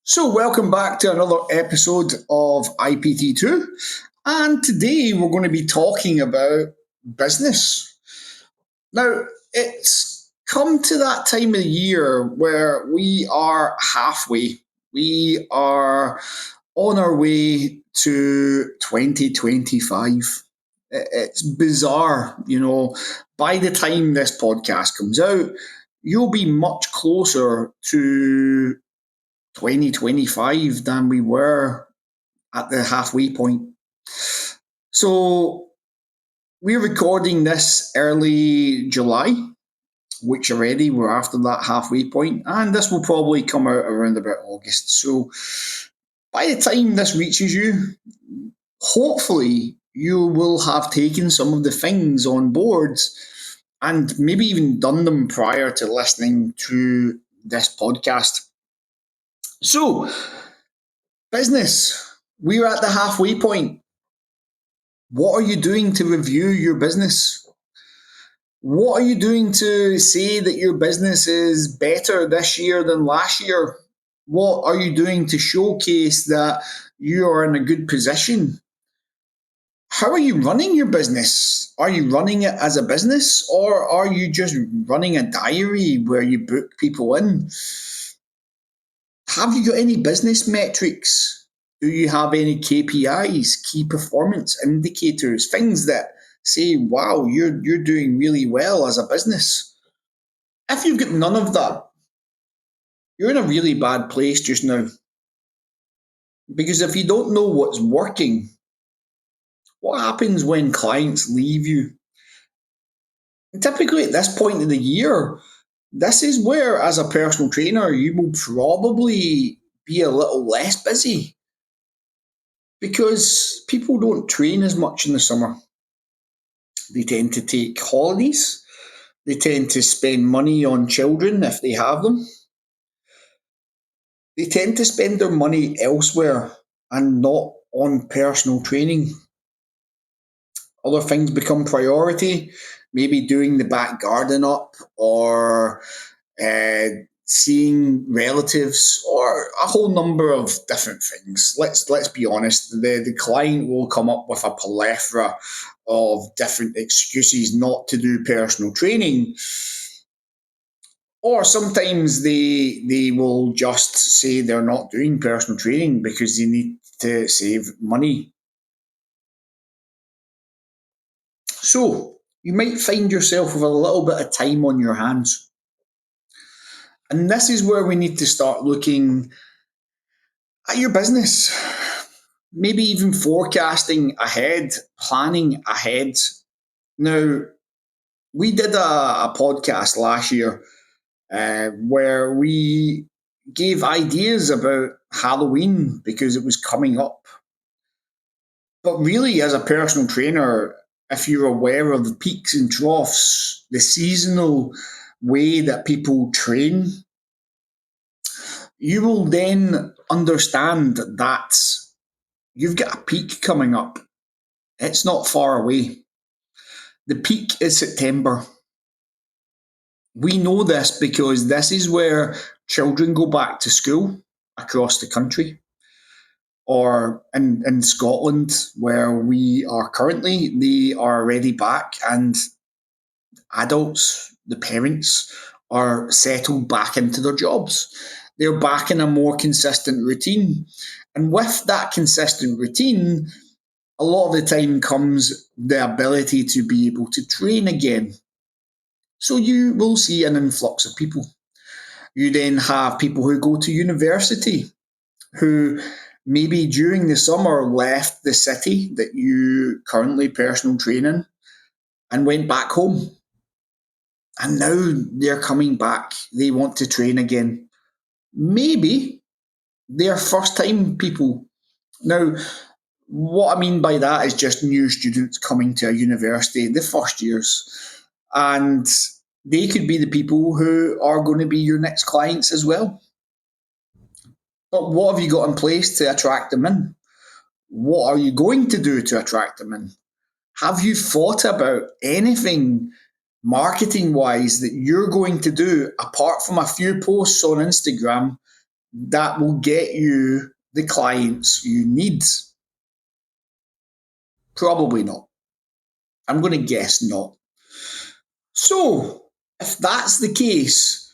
So, welcome back to another episode of IPT2. And today we're going to be talking about business. Now, it's come to that time of the year where we are halfway. We are on our way to 2025. It's bizarre, by the time this podcast comes out, you'll be much closer to 2025 than we were at the halfway point. So we're recording this early July, which already we're after that halfway point, and this will probably come out around about August. So by the time this reaches you, hopefully you will have taken some of the things on board and maybe even done them prior to listening to this podcast. So, business, we're at the halfway point. What are you doing to review your business? What are you doing to say that your business is better this year than last year? What are you doing to showcase that you are in a good position? How are you running your business? Are you running it as a business, or are you just running a diary where you book people in? Have you got any business metrics? Do you have any KPIs, key performance indicators, things that say, wow, you're doing really well as a business? If you've got none of that, you're in a really bad place just now. Because if you don't know what's working, what happens when clients leave you? And typically at this point of the year, this is where, as a personal trainer, you will probably be a little less busy because people don't train as much in the summer. They tend to take holidays. They tend to spend money on children if they have them. They tend to spend their money elsewhere and not on personal training. Other things become priority, maybe doing the back garden up or uh, seeing relatives or a whole number of different things. Let's be honest. The client will come up with a plethora of different excuses not to do personal training. Or sometimes they will just say they're not doing personal training because they need to save money. So you might find yourself with a little bit of time on your hands. And this is where we need to start looking at your business. Maybe even forecasting ahead, planning ahead. Now, we did a podcast last year where we gave ideas about Halloween because it was coming up. But really, as a personal trainer, if you're aware of the peaks and troughs, the seasonal way that people train, you will then understand that you've got a peak coming up. It's not far away. The peak is September. We know this because this is where children go back to school across the country. Or in Scotland, where we are currently, they are already back, and adults, the parents, are settled back into their jobs. They're back in a more consistent routine. And with that consistent routine, a lot of the time comes the ability to be able to train again. So you will see an influx of people. You then have people who go to university who maybe during the summer left the city that you currently personal train in and went back home. And now they're coming back. They want to train again. Maybe they're first time people. Now, what I mean by that is just new students coming to a university, the first years. And they could be the people who are going to be your next clients as well. But what have you got in place to attract them in? What are you going to do to attract them in? Have you thought about anything marketing wise that you're going to do apart from a few posts on Instagram that will get you the clients you need? Probably not. I'm going to guess not. So, if that's the case,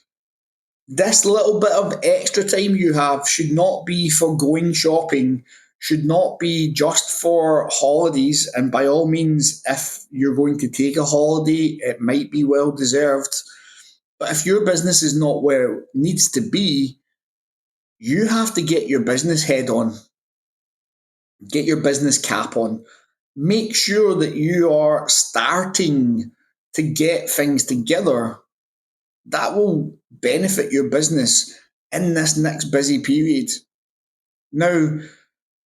this little bit of extra time you have should not be for going shopping, should not be just for holidays. And by all means, if you're going to take a holiday, it might be well deserved. But if your business is not where it needs to be, you have to get your business head on, get your business cap on, make sure that you are starting to get things together that will benefit your business in this next busy period. Now,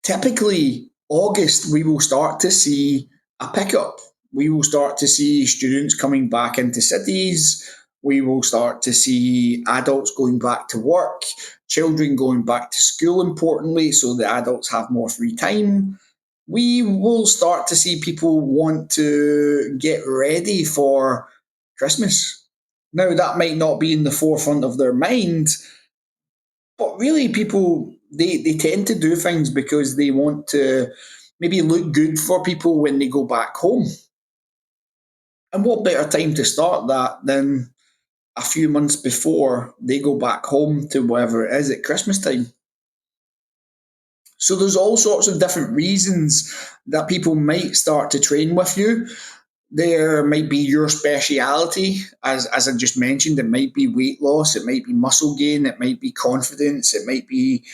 typically, August, we will start to see a pickup. We will start to see students coming back into cities. We will start to see adults going back to work, children going back to school, importantly, so the adults have more free time. We will start to see people want to get ready for Christmas. Now, that might not be in the forefront of their mind, but really, people they tend to do things because they want to maybe look good for people when they go back home. And what better time to start that than a few months before they go back home to wherever it is at Christmas time? So there's all sorts of different reasons that people might start to train with you. There might be your speciality, as I just mentioned. It might be weight loss, it might be muscle gain, it might be confidence, it might be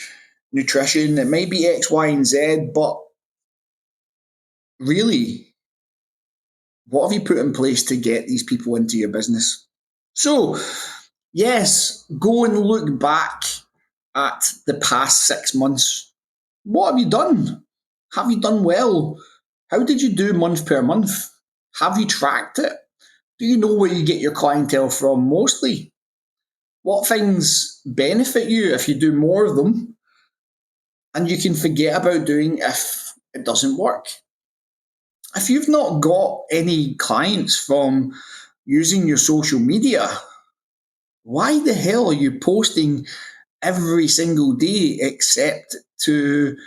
nutrition, it might be X, Y, and Z. But really, what have you put in place to get these people into your business? So, yes, go and look back at the past 6 months. What have you done? Have you done well? How did you do month per month? Have you tracked it? Do you know where you get your clientele from mostly? What things benefit you if you do more of them? And you can forget about doing if it doesn't work. If you've not got any clients from using your social media, why the hell are you posting every single day except to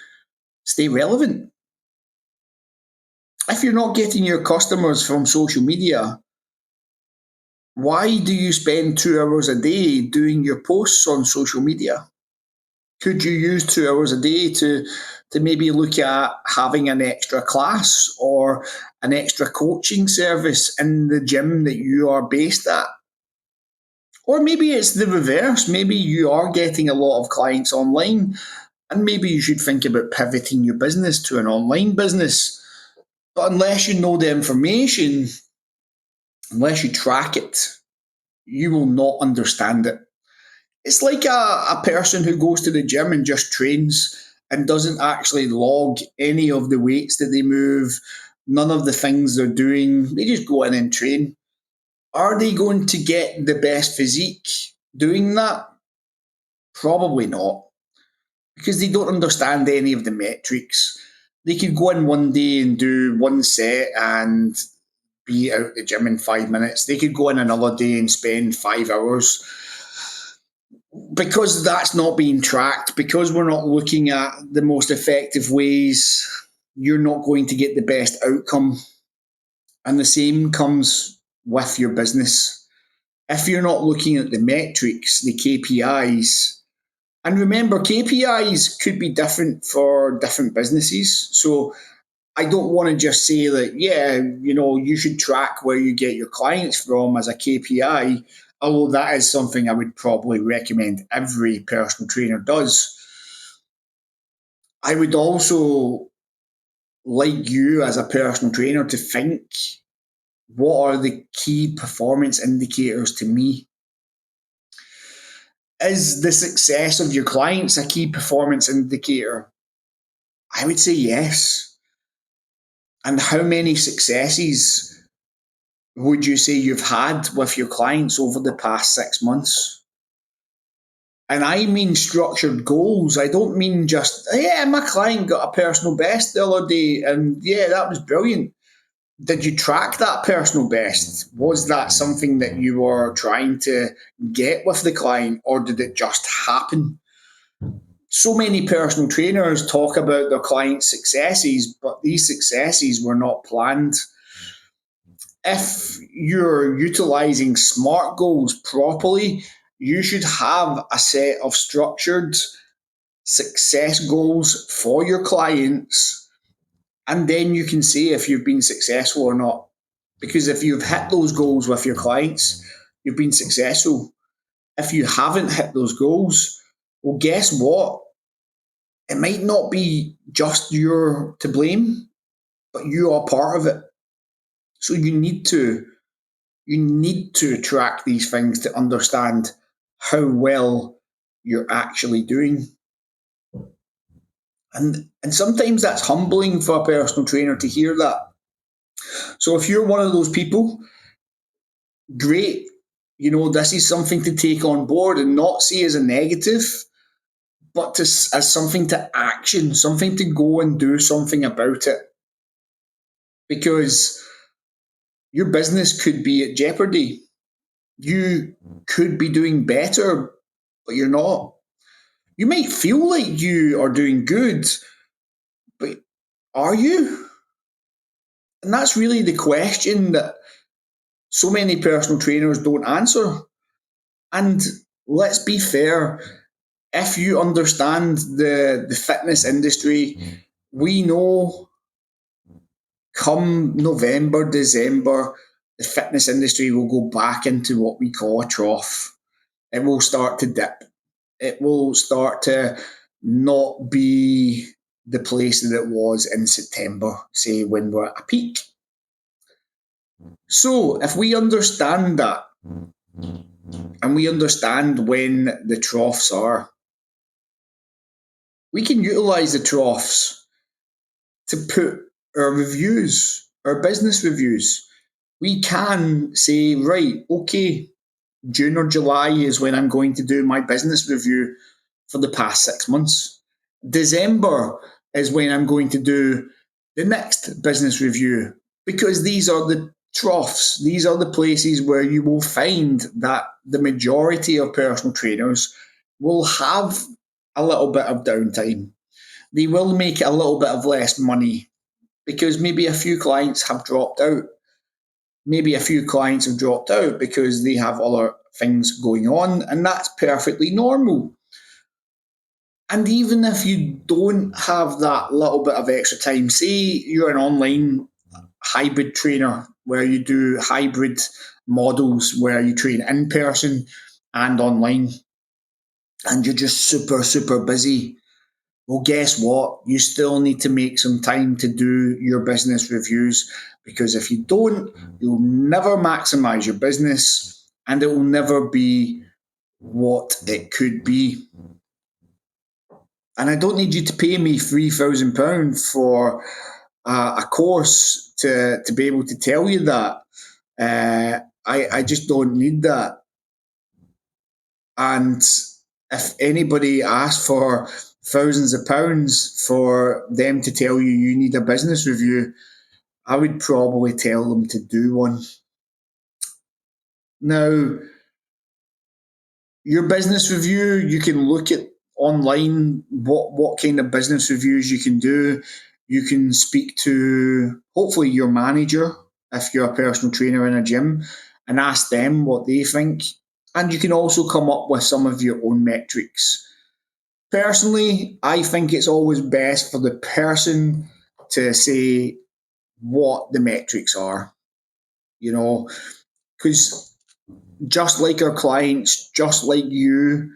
stay relevant? If you're not getting your customers from social media, why do you spend 2 hours a day doing your posts on social media? Could you use 2 hours a day to maybe look at having an extra class or an extra coaching service in the gym that you are based at? Or maybe it's the reverse. Maybe you are getting a lot of clients online, and maybe you should think about pivoting your business to an online business. But unless you know the information, unless you track it, you will not understand it. It's like a person who goes to the gym and just trains and doesn't actually log any of the weights that they move, none of the things they're doing. They just go in and train. Are they going to get the best physique doing that? Probably not, because they don't understand any of the metrics. They could go in one day and do one set and be out the gym in 5 minutes. They could go in another day and spend 5 hours. Because that's not being tracked, because we're not looking at the most effective ways, you're not going to get the best outcome. And the same comes with your business. If you're not looking at the metrics, the KPIs, and remember, KPIs could be different for different businesses. So I don't want to just say that, yeah, you should track where you get your clients from as a KPI, although that is something I would probably recommend every personal trainer does. I would also like you as a personal trainer to think, what are the key performance indicators to me? Is the success of your clients a key performance indicator? I would say yes. And how many successes would you say you've had with your clients over the past 6 months? And I mean structured goals. I don't mean just, yeah, my client got a personal best the other day, and yeah, that was brilliant. Did you track that personal best? Was that something that you were trying to get with the client, or did it just happen? So many personal trainers talk about their clients' successes, but these successes were not planned. If you're utilizing SMART goals properly, you should have a set of structured success goals for your clients, and then you can see if you've been successful or not. Because if you've hit those goals with your clients, you've been successful. If you haven't hit those goals, well, guess what? It might not be just you're to blame, but you are part of it. So you need to track these things to understand how well you're actually doing. And sometimes that's humbling for a personal trainer to hear that. So if you're one of those people, great. This is something to take on board and not see as a negative, but as something to action, something to go and do something about it. Because your business could be at jeopardy. You could be doing better, but you're not. You might feel like you are doing good, but are you? And that's really the question that so many personal trainers don't answer. And let's be fair, if you understand the fitness industry, we know come November, December, the fitness industry will go back into what we call a trough. It will start to dip. It will start to not be the place that it was in September, say when we're at a peak. So if we understand that and we understand when the troughs are, we can utilize the troughs to put our reviews, our business reviews. We can say, right, okay, June or July is when I'm going to do my business review for the past 6 months. December is when I'm going to do the next business review, because these are the troughs. These are the places where you will find that the majority of personal trainers will have a little bit of downtime. They will make a little bit of less money because maybe a few clients have dropped out. Maybe a few clients have dropped out because they have other things going on, and that's perfectly normal. And even if you don't have that little bit of extra time, say you're an online hybrid trainer where you do hybrid models where you train in person and online, and you're just super, super busy. Well, guess what? You still need to make some time to do your business reviews, because if you don't, you'll never maximize your business and it will never be what it could be. And I don't need you to pay me £3,000 for a course to be able to tell you that. I just don't need that. And if anybody asks for thousands of pounds for them to tell you you need a business review, I would probably tell them to do one. Now, your business review, you can look at online what kind of business reviews you can do. You can speak to hopefully your manager if you're a personal trainer in a gym and ask them what they think. And you can also come up with some of your own metrics. Personally, I think it's always best for the person to say what the metrics are, because just like our clients, just like you,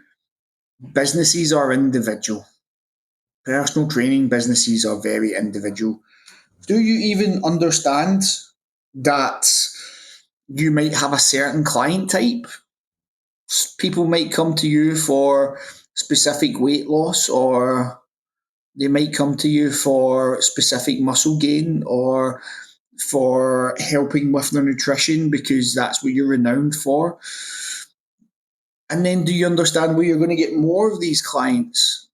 businesses are individual. Personal training businesses are very individual. Do you even understand that you might have a certain client type? People might come to you for specific weight loss, or they might come to you for specific muscle gain, or for helping with their nutrition because that's what you're renowned for. And then do you understand where you're going to get more of these clients?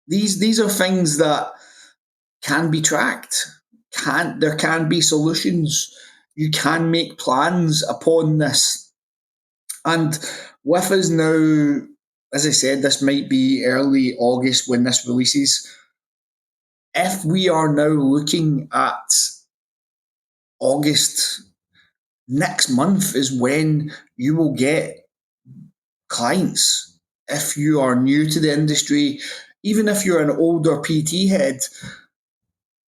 These are things that can be tracked. There can be solutions. You can make plans upon this. And with us now as I said, this might be early August when this releases. If we are now looking at August, next month is when you will get clients. If you are new to the industry, even if you're an older PT head,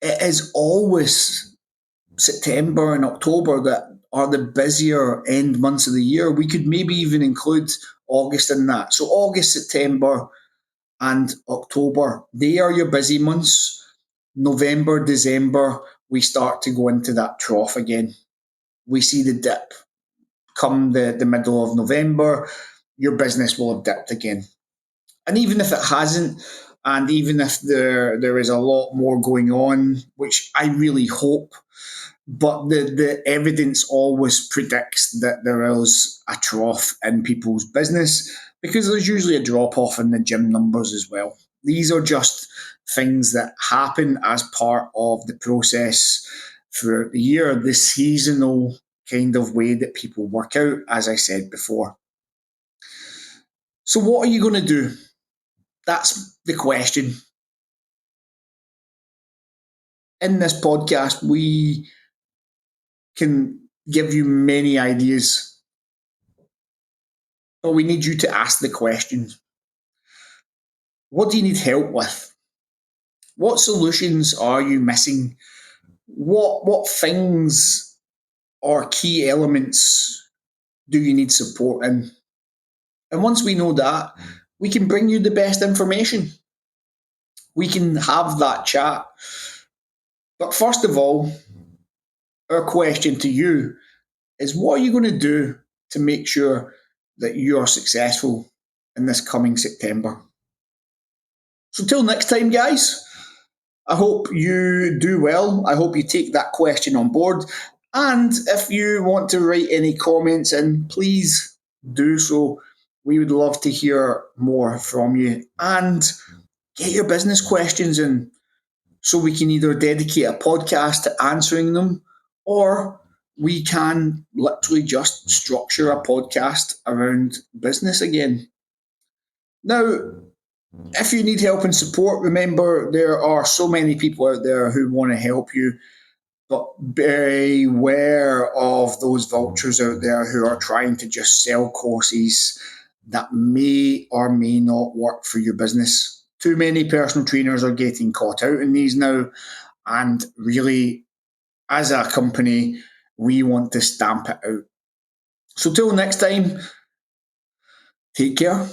it is always September and October that are the busier end months of the year. We could maybe even include August in that. So August, September, and October, they are your busy months. November, December, we start to go into that trough again. We see the dip. Come the middle of November, your business will have dipped again. And even if it hasn't, and even if there is a lot more going on, which I really hope, but the evidence always predicts that there is a trough in people's business because there's usually a drop off in the gym numbers as well. These are just things that happen as part of the process throughout the year, the seasonal kind of way that people work out, as I said before. So, what are you going to do? That's the question. In this podcast, we can give you many ideas, but we need you to ask the questions. What do you need help with? What solutions are you missing? What things or key elements do you need support in? And once we know that, we can bring you the best information. We can have that chat. But first of all, our question to you is what are you going to do to make sure that you are successful in this coming September? So, till next time, guys, I hope you do well. I hope you take that question on board. And if you want to write any comments in, please do so. We would love to hear more from you. And get your business questions in so we can either dedicate a podcast to answering them or we can literally just structure a podcast around business again. Now, if you need help and support, remember there are so many people out there who want to help you, but beware of those vultures out there who are trying to just sell courses that may or may not work for your business. Too many personal trainers are getting caught out in these now, and really, as a company, we want to stamp it out. So, till next time, take care.